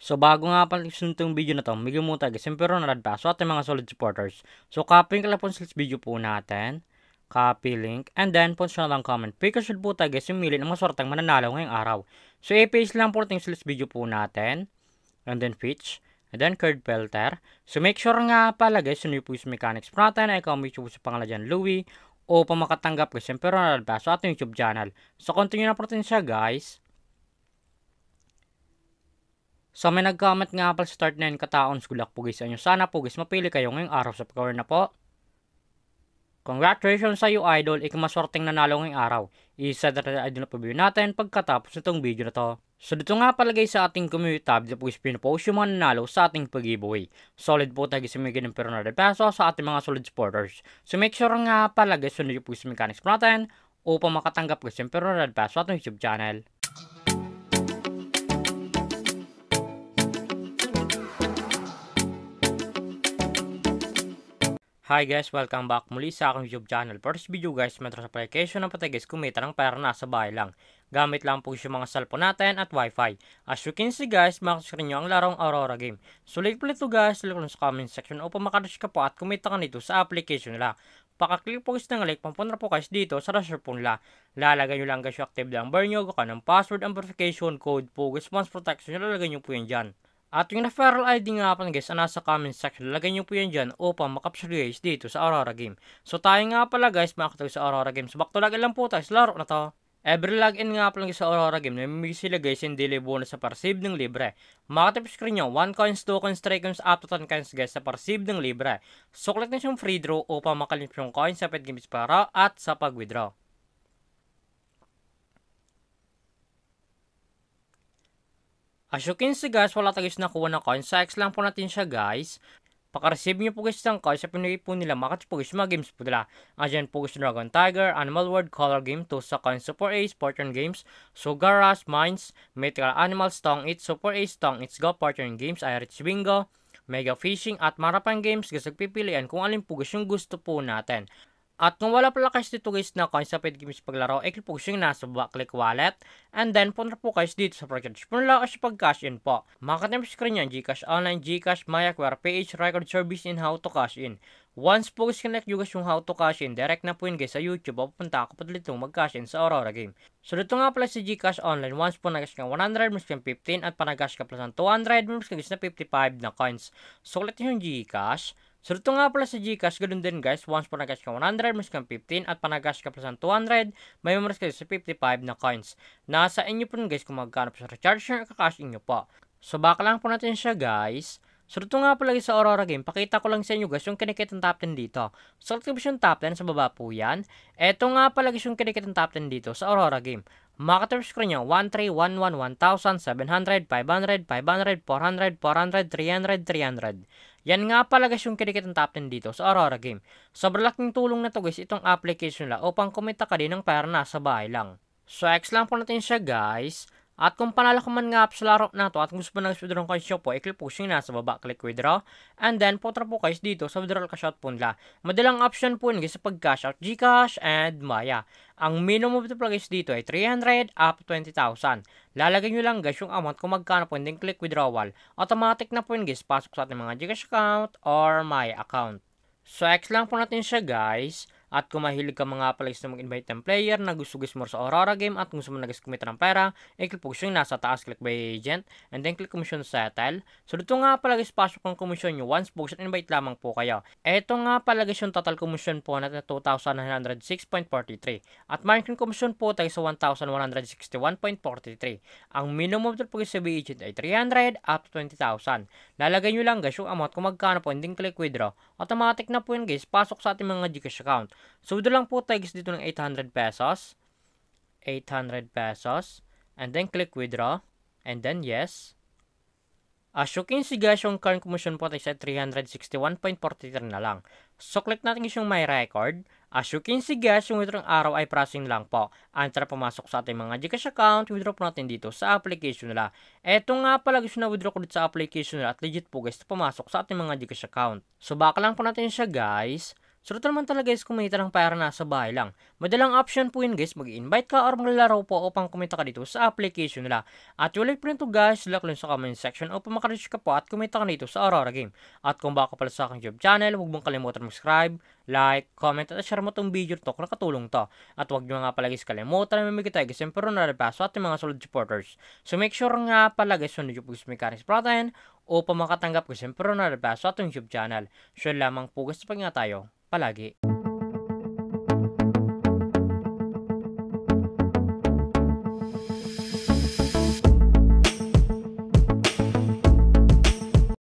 So bago nga pala itong video na to, bigyan mo tayo siyempre na advance so ating mga solid supporters. So copy ka lang po sa video po natin. Copy link. And then po siya lang comment. Because po tayo guys yung mili ng maswerteng mananalo ngayong araw. So i-paste lang po natin sa video po natin. And then pitch. And then curd filter. So make sure nga pala guys yun yung push mechanics po natin ay comment po sa pangalan dyan Louie. O pa makatanggap guys siyempre na advance so ating YouTube channel. So continue na po natin siya guys. So may nag-comment nga pala sa start na yun kataon skulak po guys sa inyo. Sana po guys mapili kayo ngayong araw sa pagkawin na po. Congratulations sa iyo idol, ikamaswerteng nanalo ngayong araw. Isa na idol na pabili natin pagkatapos itong video na to. So dito nga palagay sa ating community tab, dito po guys pinapost yung mga nanalo sa ating pag-giveaway. Solid po tayo guys sa mga ganun pero na peso sa ating mga solid supporters. So make sure nga pala guys sunod po sa mechanics po natin upang makatanggap guys yung pero na peso sa ating YouTube channel. Hi guys, welcome back muli sa aking YouTube channel. For this video guys, metro sa application ng patay guys kumita ng pera nasa bahay lang. Gamit lang po yung mga cellphone natin at wifi. As you can see guys, makascreen nyo ang larong Aurora game. So like po ito guys, like sa comment section upang makarush ka po at kumita ka nito sa application nila. Pakaklik po guys ng like, papunta po guys dito sa reserve po nila. Lalagay nyo lang guys yung active lang bar nyo, gaka ng password and verification code po guys, once protection nyo, lalagay nyo po yan dyan. At yung referral ID nga pala guys, nasa comment section, lagay nyo po yan dyan upang makapsure guys dito sa Aurora game. So tayo nga pala guys, makakatawag sa Aurora game. So back to login lang po tayo sa laro na to. Every login nga pala guys sa Aurora game, namimigay sila guys yung daily bonus sa parsive ng libre. Makatip screen nyo, 1 coins, 2 coins, 3 coins, up to 10 coins guys sa parsive ng libre. So click nyo yung free draw upang makalimp yung coins sa pet games para at sa pag-withdraw. As you can see guys, wala tayo guys nakuha ng coins. Sa X lang po natin siya guys. Paka-receive nyo po guys ng coins sa pinili po nila. Makati po guys mga games po nila. Andyan po guys Dragon Tiger, Animal World, Color Game, to sa coins, Super Ace, Fortune Games, So Garage, Mines, Mythical Animals, Tong It, Super Ace, Tong It's Go, Fortune Games, Irish Bingo, Mega Fishing, at marapang games guys nagpipilian kung alin po guys yung gusto po natin. At kung wala pala guys dito guys na coins sa pwede games paglaro, i-click po yung nasa baba, click wallet. And then punta po guys dito sa project. Punta kasi pag-cash in po. Makakatim sa screen yan, Gcash Online, Gcash, Maya, QR, PH, Record Service, and how to cash in. Once po guys connect nyo guys yung how to cash in, direct na po yun guys sa YouTube. Pupunta ako pa dito mag-cash in sa Aurora game. So dito nga pala si Gcash Online, once po nag-cash ka 100, mas ka 15, at panag-cash ka plus ng 200, mas ka guys na 55 na coins. So ulit yung Gcash. So dito nga pala sa Gcash, ganoon din guys, once po nag-cash ka 100, mas ka 15, at panag-cash ka plus ng 200, may mas ka sa 55 na coins. Nasa inyo po guys kung magkano po sa recharge nyo, kakash in nyo po. So baka lang po natin siya guys. So dito nga pala sa Aurora game, pakita ko lang sa inyo guys yung kinikitang top 10 dito. So click yung top 10 sa baba po yan. Eto nga pala guys yung kinikitang top 10 dito sa Aurora game. Makatap screen nyo, 1, 3, 1, 1, 1,000, 700, 500, 500, 400, 400, 300, 300. Yan nga pala guys yung kinikitang top 10 dito sa Aurora game. Sobrang laking tulong na to guys itong application nila upang kumita ka din ng pera nasa bahay lang. So X lang po natin siya guys. At kung panalo ka man nga sa laro na to at kung gusto mo nag-withdraw kayo siya po, i-click po yung nasa baba, click withdraw. And then, punta po guys dito sa withdrawal cash out po nila. Madalang option po guys sa pag-cash out, Gcash and Maya. Ang minimum withdrawal guys dito ay 300 up to 20,000. Lalagay nyo lang guys yung amount kung magkano po, then click withdrawal. Automatic na po guys, pasok sa ating mga Gcash account or Maya account. So, X lang po natin siya guys. At kung mahilig ka mga pala na mag-invite ng player na gusto mo sa Aurora game at kung gusto mo na kumita ng pera, i-click po yung nasa taas, click by agent, and then click commission settle. So dito nga pala guys, pasok ang commission nyo once po invite lamang po kayo. Ito nga pala guys yung total commission po natin na 2,906.43. At marketing commission po tayo sa 1,161.43. Ang minimum po guys sa agent ay 300 up to 20,000. Lalagay nyo lang guys yung amount kung magkano po, and then click withdraw. Automatic na po yun guys, pasok sa ating mga Gcash account. So, doon lang po tayo guys dito ng 800 pesos. 800 pesos. And then, click withdraw. And then, yes. As you can see guys, yung current commission po tayo sa 361.43 na lang. So, click natin guys yung my record. As you can see guys, yung withdraw ng araw ay processing lang po. Enter pumasok sa ating mga Gcash account, withdraw po natin dito sa application nila. Eto nga pala guys na withdraw ko dito sa application nila at legit po guys pumasok sa ating mga Gcash account. So, baka lang po natin siya guys. So, total naman talaga guys, kumita ng pera nasa bahay lang. Madalang option po yun guys, mag-invite ka or maglalaro po upang kumita ka dito sa application nila. At yung link po nito guys, lock lang sa comment section upang makareach ka po at kumita ka dito sa Aurora Game. At kung baka pala sa aking YouTube channel, huwag mong kalimutan mag-subscribe, like, comment at share mo itong video to kung nakatulong to. At huwag nyo nga pala guys kalimutan na mamigay tayo guys yung peronal paso at yung mga solid supporters. So make sure nga pala guys, sunod yung guys mechanics protein upang makatanggap guys yung peronal paso at yung YouTube channel. So lamang po guys, pag nga tayo palagi.